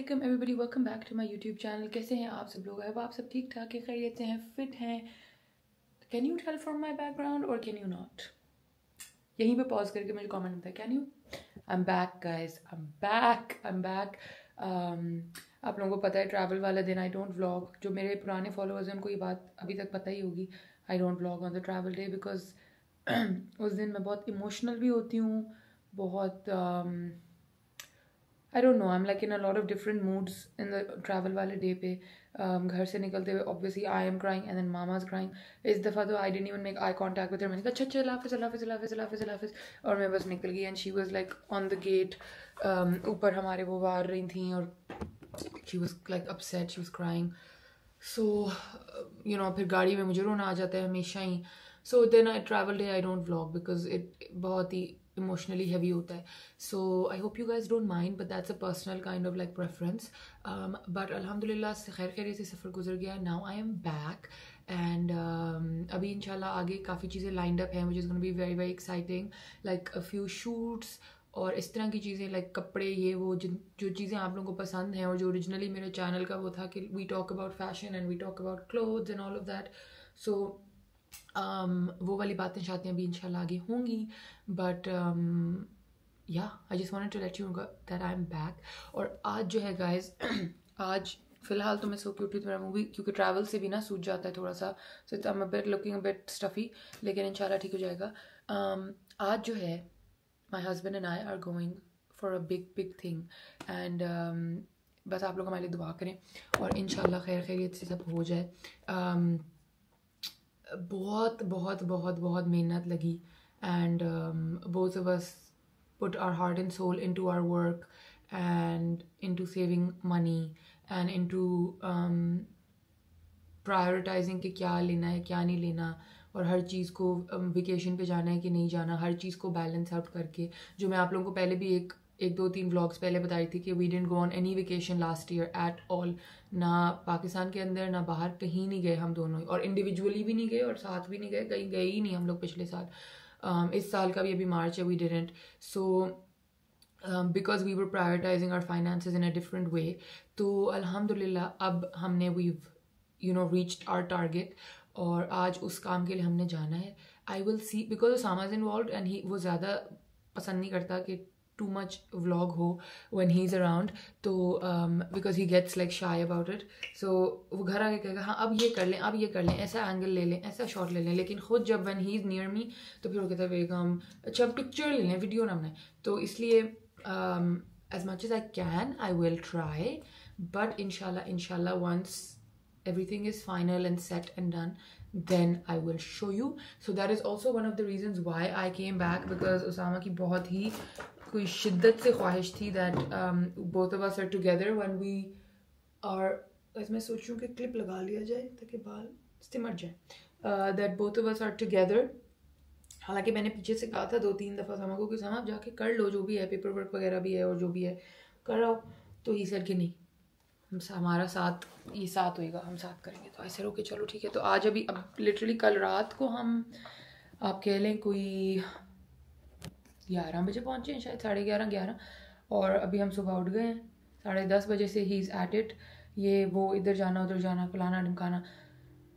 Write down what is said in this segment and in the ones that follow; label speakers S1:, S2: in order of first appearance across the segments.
S1: अस्सलामुअलैकुम everybody, welcome back to my YouTube channel. कैसे हैं आप सब लोग? अब आप सब ठीक ठाक है, खैरियत से हैं, फिट हैं? Can you tell from my background और कैन यू नॉट? यहीं पे पॉज करके मुझे कमेंट बताएं, can you? I am back guys, I am back. आप लोगों को पता है ट्रैवल वाला दिन आई डोंट व्लॉग। जो मेरे पुराने फॉलोअर्स हैं उनको ये बात अभी तक पता ही होगी। I don't vlog on the travel day because उस दिन मैं बहुत इमोशनल भी होती हूँ, बहुत I don't know, I am like in a lot of different moods in the travel वाले डे पे। घर से निकलते हुए obviously I am crying and then mama's crying. इस दफ़ा तो I didn't even make eye contact with her. मैंने कहा अच्छा अल्लाह हाफिज़ अल्लाह हाफिज़ अल्लाह हाफिज़ अल्लाह हाफिज़ अल्लाह हाफिज़, और मैं बस निकल गई। And she was like on the gate, ऊपर हमारे वो वार रही थी और she was like upset, she was crying. So you know, फिर गाड़ी में मुझे रोना आ जाता है हमेशा ही। So then I travel day I don't vlog because it बहुत ही इमोशनली हैवी होता है। So I hope you guys don't mind, but that's a personal kind of like preference. But अल्हम्दुलिल्लाह से खैर खैरियत से सफ़र गुजर गया। Now I am back and अभी इंशाल्लाह आगे काफ़ी चीज़ें लाइंड अप हैं which is gonna be very very exciting, like a few shoots और इस तरह की चीज़ें, लाइक कपड़े, ये वो जो चीज़ें आप लोगों को पसंद हैं और जो ओरिजिनली मेरे चैनल का वो था कि we talk about fashion and we talk about clothes and all of that. So वो वाली बातें शातियाँ भी इंशाल्लाह आगे होंगी। But yeah I just wanted to let you know that I am back. और आज जो है गाइज आज फ़िलहाल तो मैं सो के उठी तो मेरा मूवी, क्योंकि ट्रैवल से भी ना सूझ जाता है थोड़ा सा, so it's I am a bit looking a bit stuffy, लेकिन इंशाल्लाह ठीक हो जाएगा। आज जो है my husband and I are going for a big thing and बस आप लोग हमारे लिए दुआ करें और इंशाल्लाह खैर खैरियत से सब हो जाए। बहुत बहुत बहुत बहुत मेहनत लगी and both of us put our heart and soul into our work and into saving money and into prioritizing कि क्या लेना है क्या नहीं लेना, और हर चीज़ को वेकेशन पे जाना है कि नहीं जाना, हर चीज़ को बैलेंस आउट करके। जो मैं आप लोगों को पहले भी एक दो तीन व्लॉग्स पहले बताई थी कि we didn't go on any vacation last year at all, ना पाकिस्तान के अंदर ना बाहर, कहीं नहीं गए हम दोनों, और इंडिविजुअली भी नहीं गए और साथ भी नहीं गए, कहीं गए ही नहीं हम लोग पिछले साल। इस साल का भी अभी मार्च है, we didn't. So because we were prioritising our finances in a different way. तो अल्हम्दुलिल्लाह अब हमने we you know reached our target और आज उस काम के लिए हमने जाना है। I will see, because Usama is involve and he वो ज़्यादा पसंद नहीं करता कि टू मच व्लॉग हो व्हेन ही इज़ अराउंड, तो because he gets like shy about it. So वो घर आके कहेगा हाँ अब ये कर लें, अब ये कर लें, ऐसा एंगल ले लें, ऐसा शॉट ले लें, लेकिन खुद जब when he is near me तो फिर वो कहता है बेगम अच्छा अब पिक्चर ले लें, वीडियो ना बनाए। तो इसलिए as much as I can I will try, but इंशाल्लाह once everything is final and set and done, then I will show you. So that is also one of the reasons why I came back, because Usama की बहुत ही कोई शिद्दत से ख्वाहिश थी that both of us are together when we are, मैं सोच रही हूँ कि क्लिप लगा लिया जाए ताकि बाल सिमट जाए, that both of us are together। हालांकि मैंने पीछे से कहा था 2-3 दफ़ा उसामा को कि उसामा आप जाके कर लो, जो भी है पेपर वर्क वगैरह भी है और जो भी है कराओ, तो ही सर कि नहीं हमारा साथ, ये साथ होएगा, हम साथ करेंगे। तो ऐसे रोके चलो ठीक है। तो आज अब लिटरली कल रात को हम आप कह लें कोई 11 बजे पहुँचे हैं, शायद 11:30, और अभी हम सुबह उठ गए हैं 10:30 बजे से। ही इज़ एट इट, ये वो इधर जाना उधर जाना फलाना ढमकाना।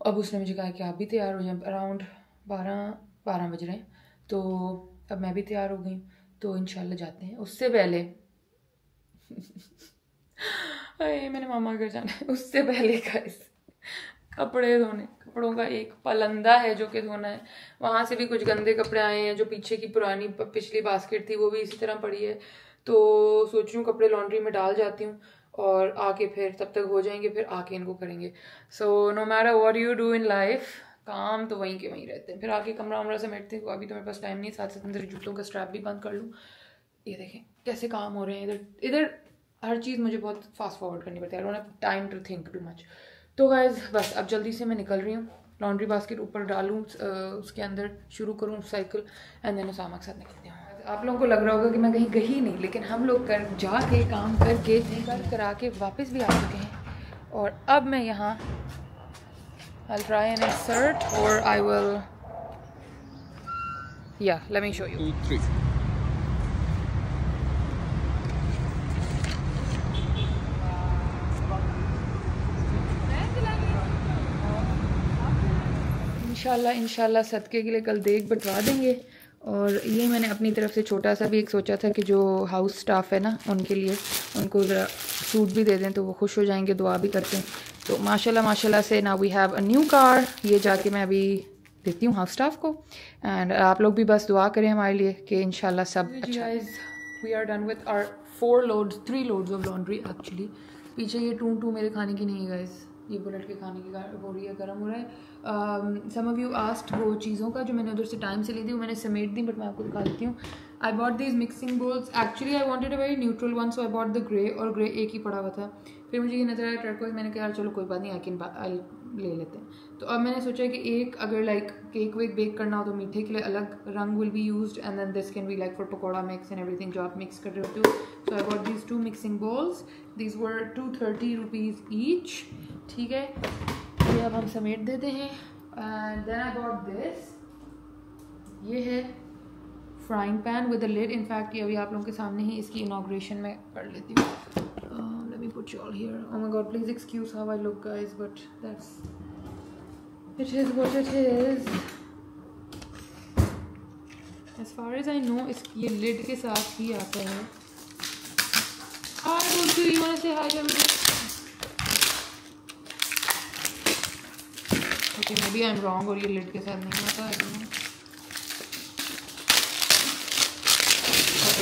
S1: अब उसने मुझे कहा कि आप भी तैयार हो जाएं, अराउंड 12 बज रहे हैं, तो अब मैं भी तैयार हो गई, तो इंशाल्लाह जाते हैं। उससे पहले अरे मैंने मामा घर जाना है, उससे पहले गाइस कपड़े धोने, कपड़ों का एक पलंदा है जो कि धोना है। वहाँ से भी कुछ गंदे कपड़े आए हैं, जो पीछे की पिछली बास्केट थी वो भी इसी तरह पड़ी है, तो सोच रही हूँ कपड़े लॉन्ड्री में डाल जाती हूँ और आके फिर तब तक हो जाएंगे, फिर आके इनको करेंगे। So no matter what you do in life, काम तो वहीं के वहीं रहते हैं। फिर आके कमरा वमरा समेटते हैं। अभी तो मेरे पास टाइम नहीं, साथ साथ मेरे जूतों का स्ट्रैप भी बंद कर लूँ। ये देखें कैसे काम हो रहे हैं इधर हर चीज़ मुझे बहुत फास्ट फॉरवर्ड करनी पड़ती है, I don't have time to think too much. तो गाइज बस अब जल्दी से मैं निकल रही हूँ, लॉन्ड्री बास्केट ऊपर डालूँ, उसके अंदर शुरू करूँ साइकिल, एंड देन उसामा के साथ निकलती हूँ। आप लोगों को लग रहा होगा कि मैं कहीं गई नहीं, लेकिन हम लोग जाके काम करके करा के वापस भी आ चुके हैं, और अब मैं यहाँ I'll try and insert or I will, yeah, let me show you.
S2: 2, 3.
S1: इंशाल्लाह सदक़े के लिए कल देग बंटवा देंगे। और ये मैंने अपनी तरफ से छोटा सा भी एक सोचा था कि जो हाउस स्टाफ है ना उनके लिए, उनको ज़रा सूट भी दे दें तो वो खुश हो जाएंगे, दुआ भी करते हैं। तो माशाल्लाह से ना we have a new car. ये जाके मैं अभी देती हूँ हाउस स्टाफ को। एंड आप लोग भी बस दुआ करें हमारे लिए कि इंशाल्लाह सब अच्छा। We are done with our 3 loads of laundry actually. पीछे ये टू मेरे खाने की नहीं है गाइस, ये बुलेट के खाने की हो रही है, गर्म हो रहा है। सम ऑफ यू आस्क्ड वो चीज़ों का जो मैंने उधर से टाइम से ली थी वो मैंने समेट दी, बट मैं आपको दिखा देती हूँ। I bought these mixing bowls, actually I wanted a very neutral one, so I bought the grey, और ग्रे एक ही पड़ा हुआ था। फिर मुझे ये नजर आया टर्कोइज, मैंने कहा चलो कोई बात नहीं, आई ले लेते हैं। तो अब मैंने सोचा कि एक अगर लाइक केक वेक बेक करना हो तो मीठे के लिए अलग रंग will be used, and then this can be like for pakora mix and everything जो आप मिक्स कर रहे होते हो। So I bought these 2 mixing bowls, these were 230 rupees each. ठीक है, ये अब हम समेट देते हैं। And then I bought this, ये है frying pan with a lid. In fact ये अभी आप लोगों के सामने ही इसकी इनॉग्रेशन में कर लेती हूँ। Let me put you all here. Oh my god, please excuse how I look guys, but it is what it is. As far as I know, ये lid के साथ ही आता है। Hi, Gulshu, you wanna say hi to everybody? Okay, maybe I'm wrong और ये lid के साथ नहीं आता है।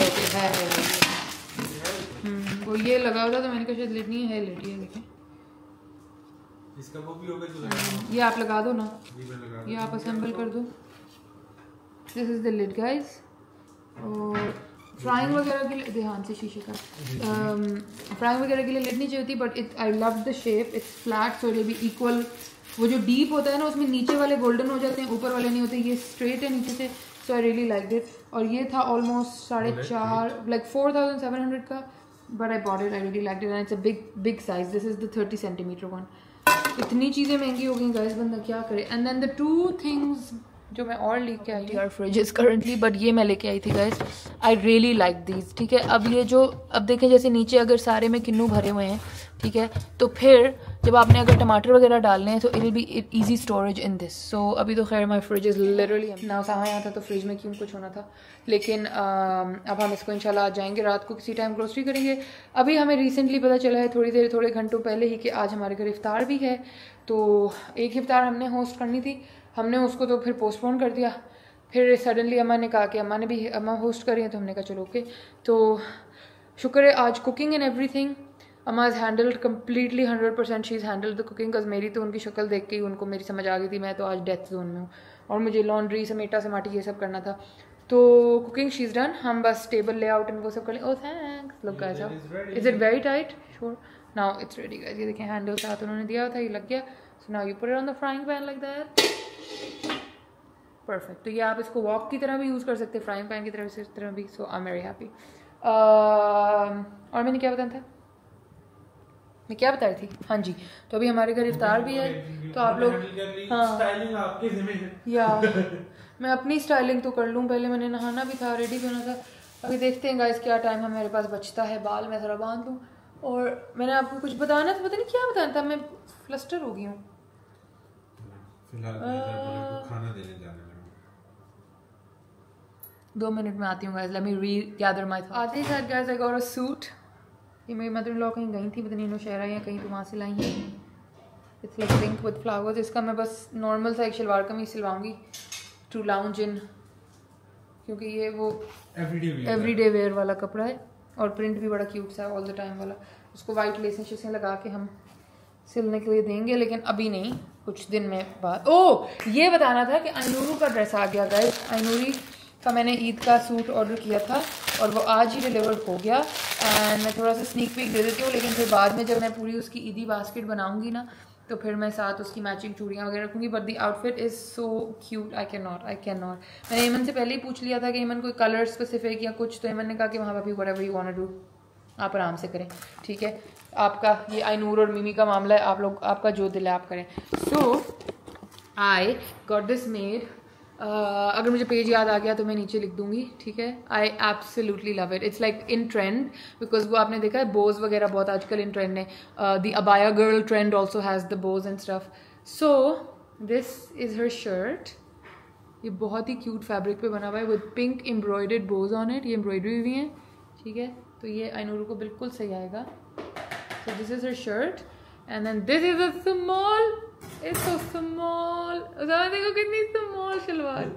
S1: Okay, है। वो ये लगा हुआ था तो मैंने कहा शायद लिड नहीं है, लिड ये देखें।
S2: इसका वो भी होगा जो लगा,
S1: ये आप लगा दो ना, ये आप असेंबल कर दो। This is the lid guys. और फ्राइंग वगैरह के लिए ध्यान से शीशे का, फ्राइंग वगैरह के लिए लिड नहीं चाहिए होती, but it I love the shape, it's flat so it be equal. वो जो डीप होता है ना उसमें नीचे वाले गोल्डन हो जाते हैं, ऊपर वाले नहीं होते, ये स्ट्रेट है नीचे से। सो आई रियली लाइक इट। और ये था ऑलमोस्ट 4.5 लाइक 4700 का, but I bought it. I really liked it and it's a big size. This is the 30 centimeter one. इतनी चीज़ें महंगी हो गई गाइस, बंदा क्या करे। And then the 2 things जो मैं और लेके आई थी फ्रिजेस करंटली, बट ये मैं लेके आई थी guys. I really like these. ठीक है, अब ये जो अब देखें जैसे नीचे अगर सारे में किन्नू भरे हुए हैं, ठीक है, तो फिर जब आपने अगर टमाटर वगैरह डालने हैं तो it will be easy storage in this. So अभी तो खैर माई फ्रिज इज़ लिटरली ना, सामान यहाँ था तो फ्रिज में क्यों कुछ होना था, लेकिन अब हम इसको इंशाल्लाह आज जाएंगे, रात को किसी टाइम ग्रोसरी करेंगे। अभी हमें रिसेंटली पता चला है थोड़े घंटों पहले ही कि आज हमारे घर इफ्तार भी है। तो एक इफ्तार हमने होस्ट करनी थी, हमने उसको तो फिर पोस्टपोन कर दिया। फिर सडनली अम्मा ने कहा कि अम्मा होस्ट कर रही है, तो हमने कहा चलो ओके। तो शुक्र है आज कुकिंग एंड एवरीथिंग अम्मा is handled completely 100%। She is handled the cooking. Because मेरी तो उनकी शक्ल देख के ही उनको मेरी समझ आ गई थी, मैं तो आज डेथ जोन में हूँ और मुझे लॉन्ड्री समेटा समाटी ये सब करना था। तो कुकिंग शी इज़ डन, हम बस टेबल लेआउट एंड वो सब कर लें। ओह thanks. Look guys, is it very tight? Sure, now it's ready guys. ये देखें हैंडल साथ उन्होंने दिया था, ये लग गया। So now you put it on the frying pan like that. Perfect. तो ये आप इसको वॉक की तरह भी यूज़ कर सकते हैं, फ्राइंग पैन की तरह भी। सो आई एम वेरी हैप्पी। और मैंने क्या बताया था, मैं क्या बता रही थी? हाँ जी, तो अभी हमारे घर इफ्तार भी है, तो आप लोग
S2: स्टाइलिंग आपके ज़िम्मे है।
S1: या मैं अपनी स्टाइलिंग तो कर लूँ, पहले मैंने नहाना भी था, रेडी भी होना था। अभी देखते हैं गाइस क्या टाइम हमारे पास बचता है। बाल मैं ज़रा बांध लूँ। और मैंने आपको कुछ बताना था, पता नहीं क्या बताना था, मैं फ्लस्टर हो गई हूँ।
S2: फिलहाल खाना देने जाने लगा।
S1: 2 मिनट में आती हूँ guys, let me रीगैदर my thoughts. आते ही साथ guys I got a suit. ये मेरी मदर इन लॉ कहीं गई थी, पता नहीं नौशहरा या कहीं तो वहाँ से लाई हैं। It's like pink with flowers. इसका मैं बस नॉर्मल सा एक शलवार कमीज सिलवाऊंगी टू लाउंज इन, क्योंकि ये वो एवरीडे वेयर वाला कपड़ा है और प्रिंट भी बड़ा क्यूट सा है, ऑल द टाइम वाला। उसको वाइट लेसें शेसें लगा के हम सिलने के लिए देंगे, लेकिन अभी नहीं, कुछ दिन में बाद। ओह ये बताना था कि अनूरू का ड्रेस आ गया गाइस। अनूरी का मैंने ईद का सूट ऑर्डर किया था और वो आज ही डिलीवर हो गया। एंड मैं थोड़ा सा स्नीक पीक दे देती हूँ, लेकिन फिर बाद में जब मैं पूरी उसकी ईदी बास्केट बनाऊंगी ना, तो फिर मैं साथ उसकी मैचिंग चूड़ियाँ वगैरह रखूँगी। But the outfit is so cute, I can not. मैंने ईमन से पहले ही पूछ लिया था कि ईमन कोई कलर स्पेसिफिक या कुछ, तो ईमन ने कहा कि वहाँ पर भी whatever you want to do, आप आराम से करें, ठीक है। आपका ये आइनूर और मिमी का मामला है, आप लोग आपका जो दिल है आप करें। सो आई गॉट दिस मेड। अगर मुझे पेज याद आ गया तो मैं नीचे लिख दूंगी, ठीक है। I absolutely love it. It's like in trend, because वो आपने देखा है बोज वगैरह बहुत आजकल इन ट्रेंड है। The abaya girl trend also has the Bhoj and stuff. So this is her shirt. ये बहुत ही क्यूट फैब्रिक पे बना हुआ है with pink embroidered Bhoj on it. ये एम्ब्रॉयडरी हुई है, ठीक है। तो ये आइनूर को बिल्कुल सही आएगा। So this is her shirt and then this is a small, it's so small. देखो कितनी स्मॉल शलवार।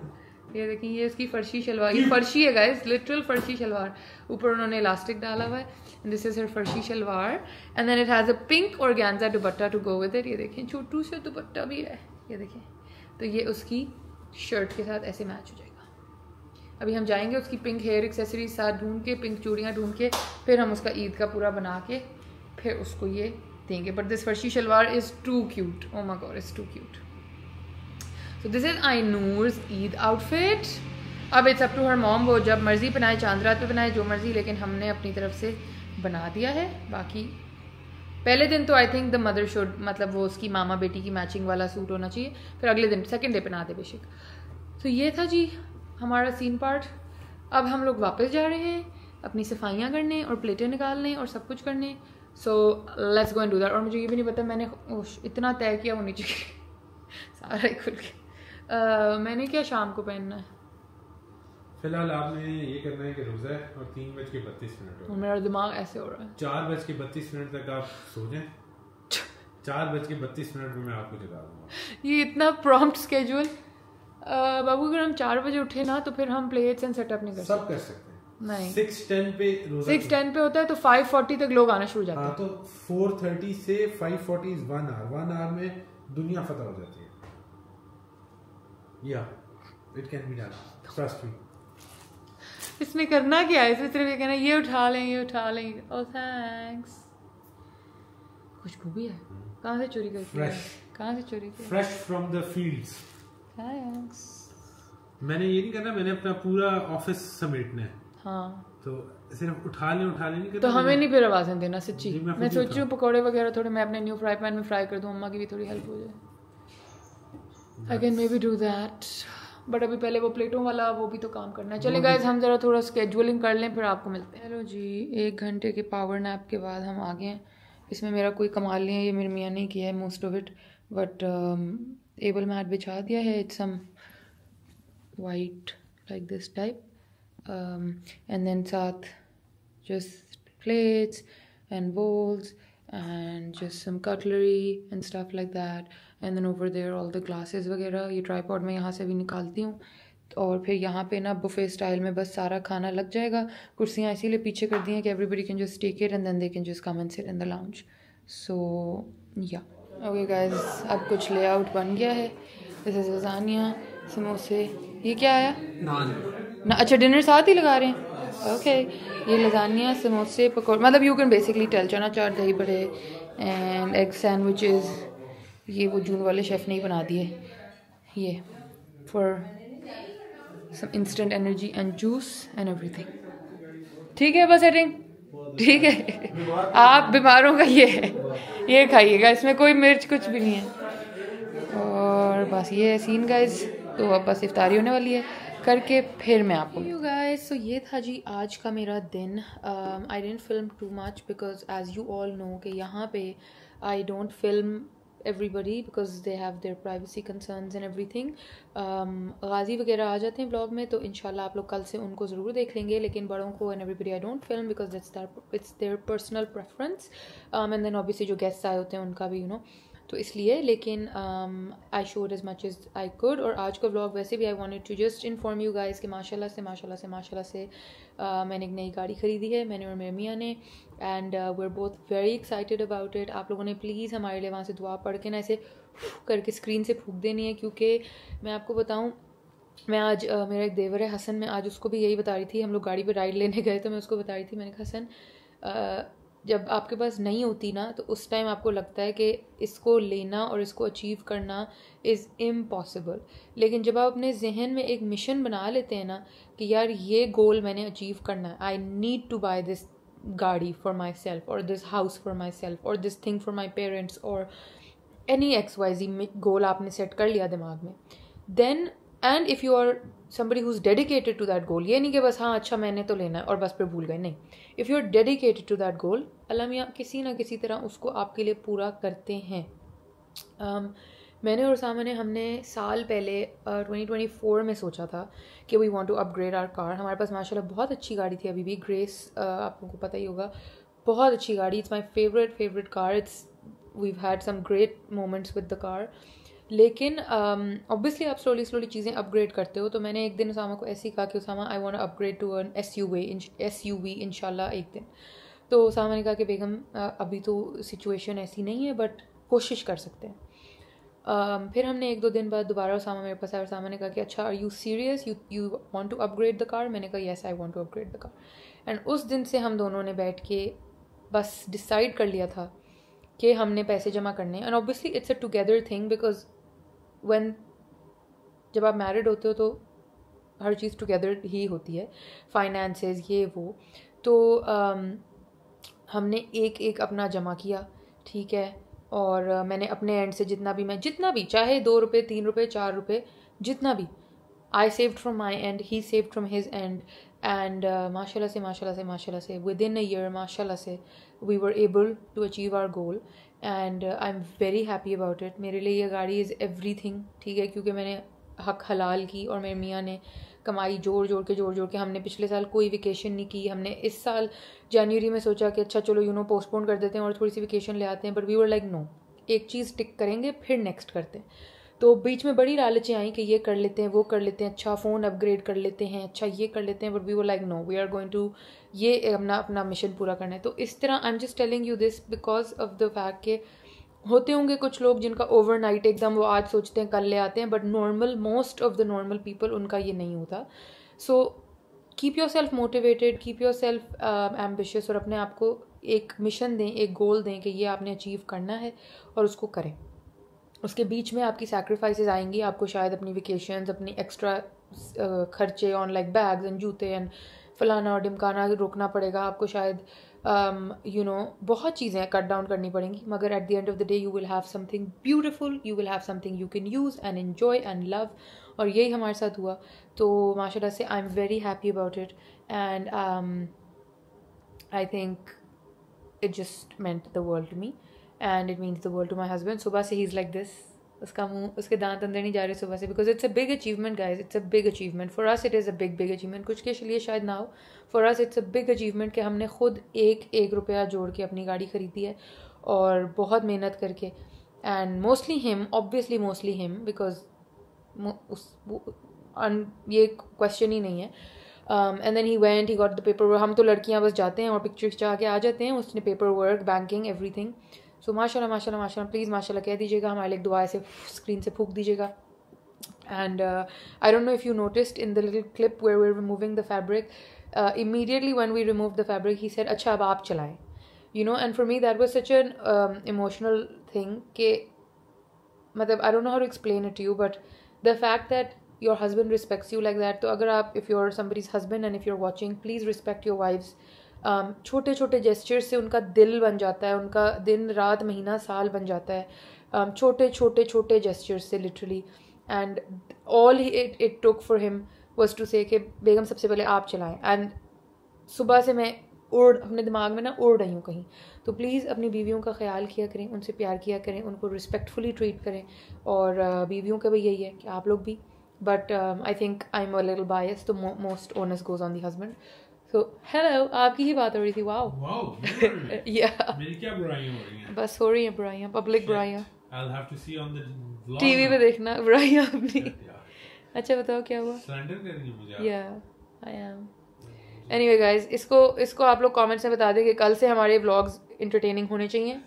S1: ये देखिए, ये इसकी फर्शी शलवार, ये फर्शी है गाइस, लिटरल फर्शी शलवार। ऊपर उन्होंने इलास्टिक डाला हुआ है। This is her farshi shalwar and then it has a pink organza dupatta to go with it. ये देखें छोटू से दुपट्टा भी है, ये देखें। तो ये उसकी शर्ट के साथ ऐसे मैच हो जाएगा। अभी हम जाएंगे उसकी पिंक हेयर एक्सेसरीज साथ ढूंढ के, पिंक चूड़ियाँ ढूंढ के, फिर हम उसका ईद का पूरा बना के फिर उसको ये देंगे। But this farshi shalwar is too cute, oh my god, is too cute. So this is Ainur's Eid outfit. अब it's up to her mom, वो जब मर्जी बनाए, चांद रात पे बनाए, जो मर्जी, लेकिन हमने अपनी तरफ से बना दिया है। बाकी पहले दिन तो I think the mother should, मतलब वो उसकी मामा बेटी की मैचिंग वाला सूट होना चाहिए, फिर अगले दिन सेकंड डे पहना दे बेशक। तो ये था जी हमारा सीन पार्ट। अब हम लोग वापस जा रहे हैं अपनी सफाइयाँ करने और प्लेटें निकालने और सब कुछ करने। So let's go and do that. और मुझे ये भी नहीं पता मैंने इतना तय किया वो नीचे सारा ही खुल के मैंने क्या शाम को पहनना है।
S2: फिलहाल आपने ये करना है कि रोजा है और 3:32
S1: और मेरा दिमाग ऐसे हो रहा है।
S2: 4:32 तक आप सो जाएं। 4:32 में मैं आपको जगा दूंगा।
S1: ये इतना प्रॉम्प्ट स्केड्यूल। बाबू अगर हम 4 बजे उठे ना तो फिर हम प्लेट्स एंड सेटअप नहीं कर सकते।
S2: सब कर सकते हैं।
S1: नहीं,
S2: 6:10 पे रोजा,
S1: 6:10 पे होता है तो 5:40 तक लोग आना शुरू हो जाते हैं।
S2: तो 4:30 से 5:40 इज 1 आवर। 1 आवर में दुनिया फतह हो जाती है। Yeah, it can be done. Trust me.
S1: इसमें करना क्या है? इसमें सिर्फ ये कहना ये उठा लें, ये उठा लें। ओह थैंक्स। खुशबू भी है। कहाँ से चोरी करके?
S2: Fresh.
S1: कहाँ से चोरी की?
S2: Fresh from the fields.
S1: Thanks.
S2: मैंने ये नहीं करना, मैंने अपना पूरा ऑफिस समेटना है।
S1: हाँ,
S2: तो सिर्फ उठा लें नहीं करना।
S1: तो हमें नहीं फिर आवाज़ें देना सच्ची। मैं सोच रही हूँ पकौड़े वगैरह थोड़े मैं अपने न्यू फ्राई पैन में फ्राई कर दूँ, अम्मा की भी थोड़ी हेल्प हो जाए। I can maybe do that. But अभी पहले वो प्लेटों वाला वो भी तो काम करना है। चलें गाइस, हम ज़रा थोड़ा स्केड्यूलिंग कर लें, फिर आपको मिलते हैं। चलो जी, 1 घंटे के पावर नैप के बाद हम आ गए हैं। इसमें मेरा कोई कमाल नहीं है, ये मेरी मियाँ ने किया है most of it. But table mat बिछा दिया है, it's some white like this type and then साथ just plates and bowls and just some cutlery and stuff like that, and then over there all the glasses वगैरह। ये tripod में यहाँ से भी निकालती हूँ और फिर यहाँ पे ना बुफे स्टाइल में बस सारा खाना लग जाएगा। कुर्सियाँ इसीलिए पीछे कर दी हैं कि everybody can just take it and then they can just come and sit in the lounge. So yeah okay guys, अब कुछ लेआउट बन गया है। दिस इज लज़ानिया, समोसे, ये क्या आया? नान। अच्छा, डिनर साथ ही लगा रहे हैं। ओके, ये लज़ानिया, समोसे, पकौड़े, मतलब यू कैन बेसिकली टेल, चना चाट, दही बड़े एंड एग सैंडविचेस। ये वो जून वाले शेफ़ ने ही बना दिए, ये for some instant energy and juice and everything. ठीक है, बस एटिंग ठीक है। आप बीमारों का ये है, ये खाइएगा, इसमें कोई मिर्च कुछ भी नहीं है। और बस ये है सीन गाइस। तो अब बस इफ्तारी होने वाली है, करके फिर मैं आपको यू गाइस। सो ये था जी आज का मेरा दिन। I didn't film too much because as you all know कि यहाँ पे I don't film everybody because they have their privacy concerns and everything. Ghazi वगैरह आ जाते हैं ब्लॉग में, तो इंशाल्लाह आप लोग कल से उनको ज़रूर देख लेंगे, लेकिन बड़ों को and everybody I don't film because it's their personal preference. And then obviously जो guests आए होते हैं उनका भी तो इसलिए, लेकिन I showed as much as I could. और आज का व्लॉग वैसे भी I wanted to just inform you guys कि माशाल्लाह से मैंने एक नई गाड़ी ख़रीदी है, मैंने और मेरी मियाँ ने, and we're both very excited about it. आप लोगों ने प्लीज़ हमारे लिए वहाँ से दुआ पढ़ के ना ऐसे करके स्क्रीन से फूंक देनी है, क्योंकि मैं आपको बताऊँ, मैं आज मेरा एक देवर है हसन, मैं आज उसको भी यही बता रही थी। हम लोग गाड़ी पे राइड लेने गए तो मैं उसको बता रही थी, मैंने कहा हसन, जब आपके पास नहीं होती ना तो उस टाइम आपको लगता है कि इसको लेना और इसको अचीव करना इज़ इम्पॉसिबल, लेकिन जब आप अपने जहन में एक मिशन बना लेते हैं ना कि यार ये गोल मैंने अचीव करना है, I need to buy this गाड़ी फॉर माई सेल्फ और this house for myself और this thing for my parents और एनी XYZ गोल आपने सेट कर लिया दिमाग में, then and if you are somebody who's dedicated to that goal, ये नहीं कि बस हाँ अच्छा मैंने तो लेना है और बस फिर भूल गए, नहीं, if you're dedicated to that goal, अल्लाह मियाँ किसी ना किसी तरह उसको आपके लिए पूरा करते हैं। मैंने और उसामा ने हमने साल पहले 2024 में सोचा था कि we want to upgrade our car. हमारे पास माशाल्लाह बहुत अच्छी गाड़ी थी अभी भी, ग्रेस, आप लोगों को पता ही होगा, बहुत अच्छी गाड़ी. It's my favourite car. We've had some great moments with the car. लेकिन ऑब्वियसली आप स्लोली चीज़ें अपग्रेड करते हो. तो मैंने एक दिन उसामा को ऐसे ही कहा कि Usama I want to upgrade to an SUV इंशाल्लाह एक दिन. तो उसामा ने कहा कि बेगम अभी तो सिचुएशन ऐसी नहीं है बट कोशिश कर सकते हैं. फिर हमने 1-2 दिन बाद दोबारा उसामा मेरे पास आया और उसामा ने कहा कि अच्छा are you serious, you want to upgrade the car. मैंने कहा yes I want to upgrade the car. And उस दिन से हम दोनों ने बैठ के बस डिसाइड कर लिया था कि हमने पैसे जमा करने. And obviously it's a together thing because जब आप मैरिड होते हो तो हर चीज़ टुगेदर ही होती है, फाइनेंसेस ये वो. तो हमने एक अपना जमा किया, ठीक है. और मैंने अपने एंड से जितना भी चाहे 2 रुपये 3 रुपये 4 रुपये जितना भी, I saved from my end, he saved from his end. And माशाल्लाह से विद इन अ ईयर माशाल्लाह से we were able to achieve our goal. And I am very happy about it. मेरे लिए ये गाड़ी इज़ एवरीथिंग, ठीक है, क्योंकि मैंने हक हलाल की और मेरे मियाँ ने कमाई जोड़ के. हमने पिछले साल कोई वेकेशन नहीं की. हमने इस साल जनवरी में सोचा कि अच्छा चलो पोस्टपोन कर देते हैं और थोड़ी सी वेकेशन ले आते हैं. But we were like no, एक चीज़ टिक करेंगे फिर नेक्स्ट करते हैं. तो बीच में बड़ी लालचें आई कि ये कर लेते हैं वो कर लेते हैं, अच्छा फ़ोन अपग्रेड कर लेते हैं, अच्छा ये कर लेते हैं. But we were like no, we are going to ये अपना मिशन पूरा करना है. तो इस तरह I am just telling you this because of the fact के होते होंगे कुछ लोग जिनका ओवरनाइट एकदम वो आज सोचते हैं कल ले आते हैं. But most of the normal people उनका ये नहीं होता. So keep your self motivated, keep your self ambitious और अपने आप को एक मिशन दें, एक गोल दें कि ये आपने अचीव करना है और उसको करें. उसके बीच में आपकी सैक्रिफाइसेस आएंगी. आपको शायद अपनी वेकेशंस, अपनी एक्स्ट्रा खर्चे ऑन लाइक बैग्स एंड जूते एंड फलाना और ढिमकाना रोकना पड़ेगा. आपको शायद बहुत चीज़ें कट डाउन करनी पड़ेंगी. मगर at the end of the day you will have something beautiful, you will have something you can use and enjoy and love. और यही हमारे साथ हुआ. तो माशाल्लाह से I am very happy about it. And I think it just meant the world to me and it means the world to my husband. सुबह से ही इज़ लाइक दिस, उसका मुंह, उसके दांत अंदर नहीं जा रहे सुबह से. Because it's a big achievement guys, it's a big achievement. For us it is a big achievement. कुछ के लिए शायद ना हो, for us it's a big achievement कि हमने खुद एक रुपया जोड़ के अपनी गाड़ी ख़रीदी है और बहुत मेहनत करके. And mostly him, obviously mostly him, because ये क्वेश्चन ही नहीं है. And then he went, he got the paperwork. हम तो लड़कियां बस जाते हैं और पिक्चर खिंचा के आ जाते हैं. उसने पेपर वर्क, बैंकिंग, एवरीथिंग. सो माशाल्लाह प्लीज़ माशाल्लाह कह दीजिएगा, हमारे लिए दुआ से स्क्रीन से फूंक दीजिएगा. And I don't know if you noticed in the little clip where we are removing the fabric, immediately when we remove the fabric he said अच्छा अब आप चलाएं, and for me that was such an emotional thing कि मतलब I don't know how to explain it to you, but the fact that your husband respects you like that. तो अगर आप, if you are somebody's husband and if you are watching, please respect your wife's. छोटे छोटे gestures से उनका दिल बन जाता है, उनका दिन रात महीना साल बन जाता है. छोटे जेस्चर्स से literally. And all it took for him was to say कि बेगम सबसे पहले आप चलाएं. एंड सुबह से मैं अपने दिमाग में उड़ रही हूँ कहीं. तो प्लीज़ अपनी बीवियों का ख्याल किया करें, उनसे प्यार किया करें, उनको रिस्पेक्टफुली ट्रीट करें. और बीवियों का भी यही है कि आप लोग भी. But I think I am a little bias, तो most onus goes on the husband. So, hello, आपकी ही बात हो रही थी. वाओ yeah,
S2: मेरी क्या बुराइयां हो रही हैं?
S1: बस हो रही हैं बुराइयां, पब्लिक बुराइयां.
S2: I'll have to see on the vlog.
S1: TV पे देखना बुराइयां अपनी. अच्छा बताओ क्या हुआ?
S2: Slander कर रही हैं मुझे?
S1: Yeah, I am. Anyway guys, इसको आप लोग कमेंट्स में बता दें कि कल से हमारे व्लॉग्स इंटरटेनिंग होने चाहिए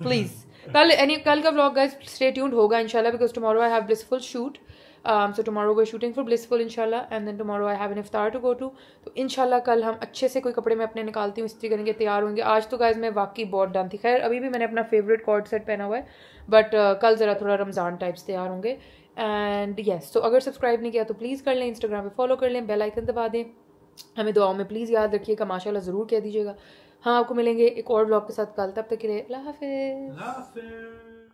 S1: प्लीज़. कल का व्लॉग गाइस स्टे ट्यून्ड होगा इंशाल्लाह, because tomorrow I have blissful shoot. So tomorrow we're shooting for Blissful inshallah, and then tomorrow I have an iftar to go to. तो इंशाल्लाह कल हम अच्छे से कोई कपड़े मैं अपने निकालती हूँ, इस्त्री करेंगे, तैयार होंगे. आज तो गाइज मैं वाकई बहुत डन थी. खैर अभी भी मैंने अपना फेवरेट कॉर्ड सेट पहना हुआ है, बट कल ज़रा थोड़ा रमज़ान टाइप्स तैयार होंगे. एंड येस, तो अगर सब्सक्राइब नहीं किया तो प्लीज़ कर लें, इंस्टाग्राम पे फॉलो कर लें, बेल आइकन दबा दें. हमें दुआओं में प्लीज़ याद रखिएगा, माशाल्लाह ज़रूर कह दीजिएगा. हाँ, आपको मिलेंगे एक और ब्लॉग के साथ कल. तब तक के लिए अल्लाह हाफिज़.